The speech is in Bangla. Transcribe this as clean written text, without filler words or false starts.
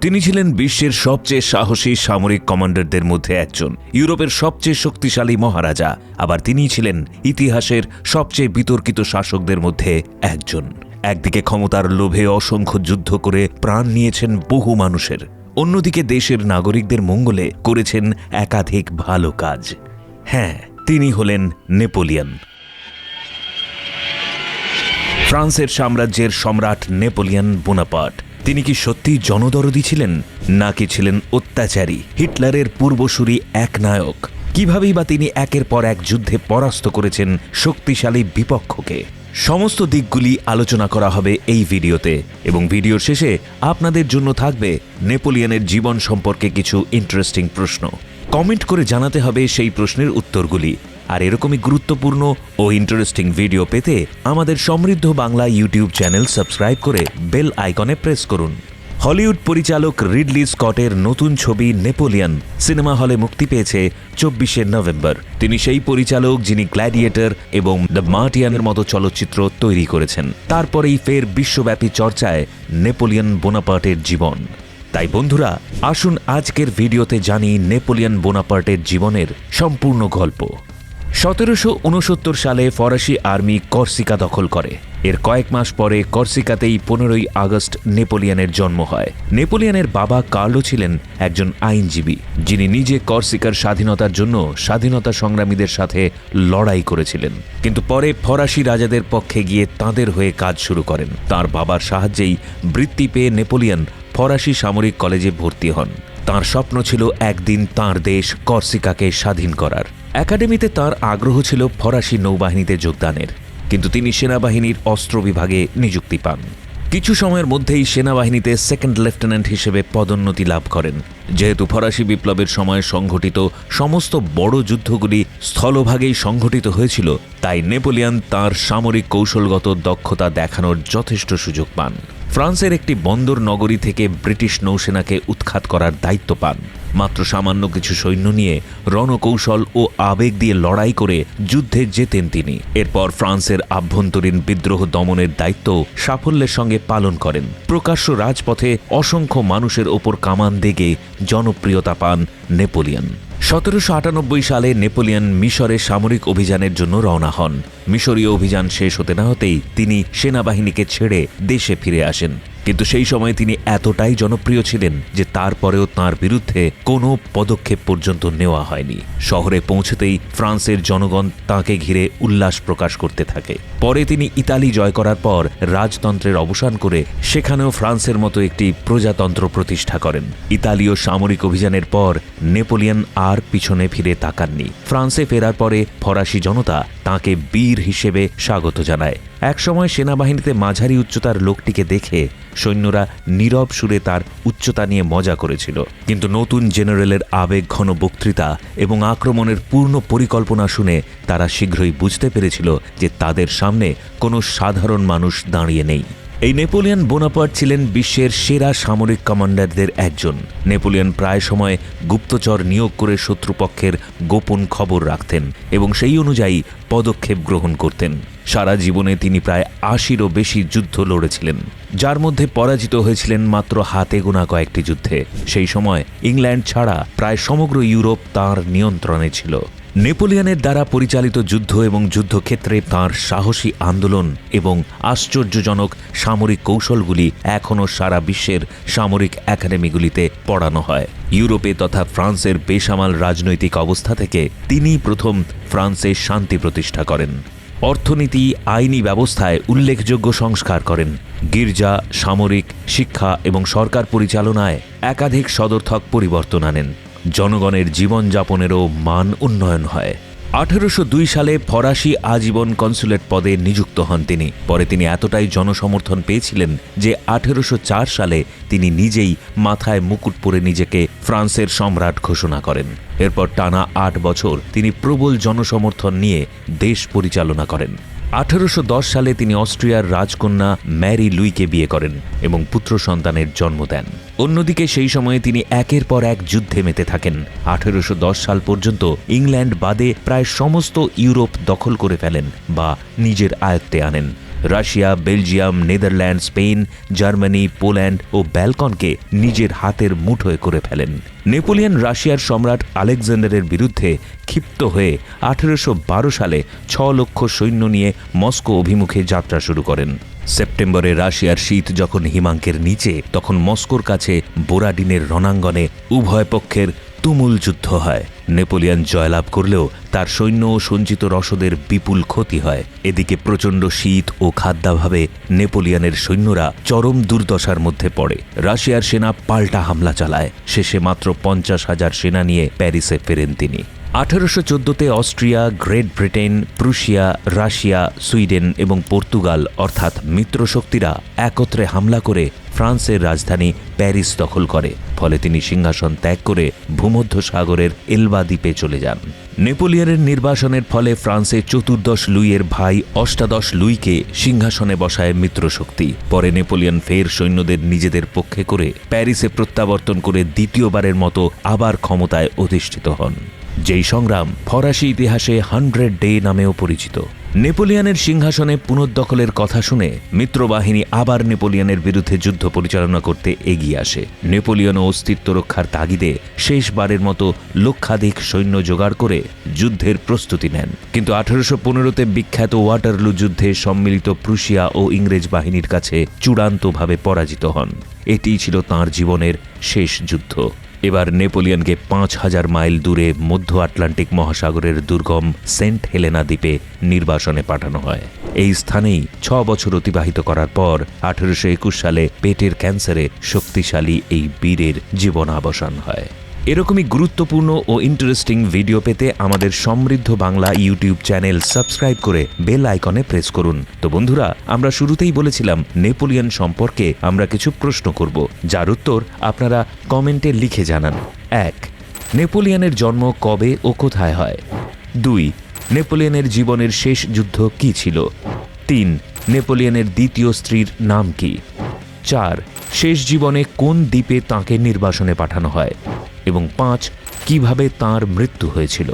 তিনি ছিলেন বিশ্বের সবচেয়ে সাহসী সামরিক কমান্ডারদের মধ্যে একজন, ইউরোপের সবচেয়ে শক্তিশালী মহারাজা, আবার তিনিই ছিলেন ইতিহাসের সবচেয়ে বিতর্কিত শাসকদের মধ্যে একজন। একদিকে ক্ষমতার লোভে অসংখ্য যুদ্ধ করে প্রাণ নিয়েছেন বহু মানুষের, অন্যদিকে দেশের নাগরিকদের মঙ্গলে করেছেন একাধিক ভালো কাজ। হ্যাঁ, তিনি হলেন নেপোলিয়ন। ফ্রান্সের সাম্রাজ্যের সম্রাট নেপোলিয়ন বোনাপার্ট। তিনি কি সত্যি জনদরদি ছিলেন, নাকি ছিলেন অত্যাচারী, হিটলারের পূর্বসূরি এক নায়ক? কিভাবেই বা তিনি একের পর এক যুদ্ধে পরাস্ত করেছেন শক্তিশালী বিপক্ষকে? সমস্ত দিকগুলি আলোচনা করা হবে এই ভিডিওতে, এবং ভিডিওর শেষে আপনাদের জন্য থাকবে নেপোলিয়নের জীবন সম্পর্কে কিছু ইন্টারেস্টিং প্রশ্ন। কমেন্ট করে জানাতে হবে সেই প্রশ্নের উত্তরগুলি। আর এরকমই গুরুত্বপূর্ণ ও ইন্টারেস্টিং ভিডিও পেতে আমাদের সমৃদ্ধ বাংলা ইউটিউব চ্যানেল সাবস্ক্রাইব করে বেল আইকনে প্রেস করুন। হলিউড পরিচালক রিডলি স্কটের নতুন ছবি নেপোলিয়ন সিনেমা হলে মুক্তি পেয়েছে 24শে নভেম্বর। তিনি সেই পরিচালক যিনি গ্ল্যাডিয়েটর এবং দ্য মার্টিয়ানের মতো চলচ্চিত্র তৈরি করেছেন। তারপরেই ফের বিশ্বব্যাপী চর্চায় নেপোলিয়ন বোনাপার্টের জীবন। তাই বন্ধুরা, আসুন আজকের ভিডিওতে জানি নেপোলিয়ন বোনাপার্টের জীবনের সম্পূর্ণ গল্প। 1769 সালে ফরাসি আর্মি কর্সিকা দখল করে। এর কয়েক মাস পরে কর্সিকাতেই 15ই আগস্ট নেপোলিয়নের জন্ম হয়। নেপোলিয়নের বাবা কার্লো ছিলেন একজন আইনজীবী, যিনি নিজে কর্সিকার স্বাধীনতার জন্য স্বাধীনতা সংগ্রামীদের সাথে লড়াই করেছিলেন, কিন্তু পরে ফরাসি রাজাদের পক্ষে গিয়ে তাঁদের হয়ে কাজ শুরু করেন। তাঁর বাবার সাহায্যেই বৃত্তি পেয়ে নেপোলিয়ন ফরাসি সামরিক কলেজে ভর্তি হন। তাঁর স্বপ্ন ছিল একদিন তাঁর দেশ কর্সিকাকে স্বাধীন করার। একাডেমিতে তাঁর আগ্রহ ছিল ফরাসি নৌবাহিনীতে যোগদানের, কিন্তু তিনি সেনাবাহিনীর অস্ত্র বিভাগে নিযুক্তি পান। কিছু সময়ের মধ্যেই সেনাবাহিনীতে সেকেন্ড লেফটেন্যান্ট হিসেবে পদোন্নতি লাভ করেন। যেহেতু ফরাসি বিপ্লবের সময় সংঘটিত সমস্ত বড় যুদ্ধগুলি স্থলভাগেই সংঘটিত হয়েছিল, তাই নেপোলিয়ন তাঁর সামরিক কৌশলগত দক্ষতা দেখানোর যথেষ্ট সুযোগ পান। ফ্রান্সের একটি বন্দর নগরী থেকে ব্রিটিশ নৌসেনাকে উৎখাত করার দায়িত্ব পান। মাত্র সামান্য কিছু সৈন্য নিয়ে রণকৌশল ও আবেগ দিয়ে লড়াই করে যুদ্ধে জেতেন তিনি। এরপর ফ্রান্সের আভ্যন্তরীণ বিদ্রোহ দমনের দায়িত্ব সাফল্যের সঙ্গে পালন করেন। প্রকাশ্য রাজপথে অসংখ্য মানুষের ওপর কামান দেগে জনপ্রিয়তা পান নেপোলিয়ন। 1798 সালে নেপোলিয়ন মিশরে সামরিক অভিযানের জন্য রওনা হন। মিশরীয় অভিযান শেষ হতে না হতেই তিনি সেনাবাহিনীকে ছেড়ে দেশে ফিরে আসেন। কিন্তু সেই সময় তিনি এতটাই জনপ্রিয় ছিলেন যে তারপরেও তাঁর বিরুদ্ধে কোনো পদক্ষেপ পর্যন্ত নেওয়া হয়নি। শহরে পৌঁছতেই ফ্রান্সের জনগণ তাঁকে ঘিরে উল্লাস প্রকাশ করতে থাকে। পরে তিনি ইতালি জয় করার পর রাজতন্ত্রের অবসান করে সেখানেও ফ্রান্সের মতো একটি প্রজাতন্ত্র প্রতিষ্ঠা করেন। ইতালীয় সামরিক অভিযানের পর নেপোলিয়ন আর পিছনে ফিরে তাকাননি। ফ্রান্সে ফেরার পরে ফরাসি জনতা তাঁকে বীর হিসেবে স্বাগত জানায়। একসময় সেনাবাহিনীতে মাঝারি উচ্চতার লোকটিকে দেখে সৈন্যরা নীরব সুরে তার উচ্চতা নিয়ে মজা করেছিল, কিন্তু নতুন জেনারেলের আবেগঘন বক্তৃতা এবং আক্রমণের পূর্ণ পরিকল্পনা শুনে তারা শীঘ্রই বুঝতে পেরেছিল যে তাদের সামনে কোনো সাধারণ মানুষ দাঁড়িয়ে নেই। এই নেপোলিয়ন বোনাপার্ট ছিলেন বিশ্বের সেরা সামরিক কমান্ডারদের একজন। নেপোলিয়ন প্রায় সময় গুপ্তচর নিয়োগ করে শত্রুপক্ষের গোপন খবর রাখতেন এবং সেই অনুযায়ী পদক্ষেপ গ্রহণ করতেন। সারা জীবনে তিনি প্রায় 80রও বেশি যুদ্ধ লড়েছিলেন, যার মধ্যে পরাজিত হয়েছিলেন মাত্র হাতে গোনা কয়েকটি যুদ্ধে। সেই সময় ইংল্যান্ড ছাড়া প্রায় সমগ্র ইউরোপ তাঁর নিয়ন্ত্রণে ছিল। নেপোলিয়নের দ্বারা পরিচালিত যুদ্ধ এবং যুদ্ধক্ষেত্রে তাঁর সাহসী আন্দোলন এবং আশ্চর্যজনক সামরিক কৌশলগুলি এখনও সারা বিশ্বের সামরিক একাডেমিগুলিতে পড়ানো হয়। ইউরোপে তথা ফ্রান্সের বেসামাল রাজনৈতিক অবস্থা থেকে তিনিই প্রথম ফ্রান্সে শান্তি প্রতিষ্ঠা করেন। অর্থনীতি, আইনি ব্যবস্থায় উল্লেখযোগ্য সংস্কার করেন। গির্জা, সামরিক, শিক্ষা এবং সরকার পরিচালনায় একাধিক সদর্থক পরিবর্তন আনেন। জনগণের জীবনযাপনেরও মান উন্নয়ন হয়। 1802 সালে ফরাসি আজীবন কনসুলেট পদে নিযুক্ত হন তিনি। পরে তিনি এতটাই জনসমর্থন পেয়েছিলেন যে 1804 সালে তিনি নিজেই মাথায় মুকুট পরে নিজেকে ফ্রান্সের সম্রাট ঘোষণা করেন। এরপর টানা 8 বছর তিনি প্রবল জনসমর্থন নিয়ে দেশ পরিচালনা করেন। 1810 সালে তিনি অস্ট্রিয়ার রাজকন্যা ম্যারি লুইকে বিয়ে করেন এবং পুত্র সন্তানের জন্ম দেন। অন্যদিকে সেই সময়ে তিনি একের পর এক যুদ্ধে মেতে থাকেন। 1810 সাল পর্যন্ত ইংল্যান্ড বাদে প্রায় সমস্ত ইউরোপ দখল করে ফেলেন বা নিজের আয়ত্তে আনেন। Russia, Belgium, Netherland, Spain, Germany, Poland ও ব্যালকনকে নিজের হাতের মুঠোয় করে ফেলেন। নেপোলিয়ন রাশিয়ার সম্রাট আলেকজান্ডারের বিরুদ্ধে ক্ষিপ্ত হয়ে 1812 সালে 6 লক্ষ সৈন্য নিয়ে মস্কো অভিমুখে যাত্রা শুরু করেন। সেপ্টেম্বরে রাশিয়ার শীত যখন হিমাঙ্কের নিচে, তখন মস্কোর কাছে বোরাডিনের রণাঙ্গনে উভয় পক্ষের তুমুল যুদ্ধ হয়। নেপোলিয়ন জয়লাভ করলেও তার সৈন্য ও সঞ্চিত রসদের বিপুল ক্ষতি হয়। এদিকে প্রচণ্ড শীত ও খাদ্যাভাবে নেপোলিয়নের সৈন্যরা চরম দুর্দশার মধ্যে পড়ে। রাশিয়ার সেনা পাল্টা হামলা চালায়। শেষে মাত্র 50,000 সেনা নিয়ে প্যারিসে ফেরেন তিনি। 1814-তে Austria, Great Britain, Prussia, Russia, Sweden এবং পর্তুগাল অর্থাৎ মিত্রশক্তিরা একত্রে হামলা করে ফ্রান্সের রাজধানী প্যারিস দখল করে। ফলে তিনি সিংহাসন ত্যাগ করে ভূমধ্যসাগরের এলবা দ্বীপে চলে যান। নেপোলিয়নের নির্বাসনের ফলে ফ্রান্সে 14 লুইয়ের ভাই 18 লুইকে সিংহাসনে বসায় মিত্রশক্তি। পরে নেপোলিয়ন ফের সৈন্যদের নিজেদের পক্ষে করে প্যারিসে প্রত্যাবর্তন করে দ্বিতীয়বারের মতো আবার ক্ষমতায় অধিষ্ঠিত হন, যেই সংগ্রাম ফরাসি ইতিহাসে 100 ডে নামেও পরিচিত। নেপোলিয়নের সিংহাসনে পুনর্দখলের কথা শুনে মিত্রবাহিনী আবার নেপোলিয়নের বিরুদ্ধে যুদ্ধ পরিচালনা করতে এগিয়ে আসে। নেপোলিয়ন অস্তিত্ব রক্ষার তাগিদে শেষবারের মতো লক্ষাধিক সৈন্য জোগাড় করে যুদ্ধের প্রস্তুতি নেন। কিন্তু 1815-তে বিখ্যাত ওয়াটারলু যুদ্ধে সম্মিলিত প্রুশিয়া ও ইংরেজ বাহিনীর কাছে চূড়ান্তভাবে পরাজিত হন। এটিই ছিল তাঁর জীবনের শেষ যুদ্ধ। এবার নেপোলিয়নকে 5000 মাইল দূরে মধ্য আটলান্টিক মহাসাগরের দুর্গম সেন্ট হেলেনা দ্বীপে নির্বাসনে পাঠানো হয়। এই স্থানেই 6 বছর অতিবাহিত করার পর 1821 সালে পেটের ক্যান্সারে শক্তিশালী এই বীরের জীবনাবসান হয়। এরকমই গুরুত্বপূর্ণ ও ইন্টারেস্টিং ভিডিও পেতে আমাদের সমৃদ্ধ বাংলা ইউটিউব চ্যানেল সাবস্ক্রাইব করে বেল আইকনে প্রেস করুন। তো বন্ধুরা, আমরা শুরুতেই বলেছিলাম নেপোলিয়ন সম্পর্কে আমরা কিছু প্রশ্ন করব, যার উত্তর আপনারা কমেন্টে লিখে জানান। 1. নেপোলিয়নের জন্ম কবে ও কোথায় হয়? 2. নেপোলিয়নের জীবনের শেষ যুদ্ধ কি ছিল? 3. নেপোলিয়নের দ্বিতীয় স্ত্রীর নাম কি? 4. শেষ জীবনে কোন দ্বীপে তাঁকে নির্বাসনে পাঠানো হয়? এবং 5. কিভাবে তাঁর মৃত্যু হয়েছিল?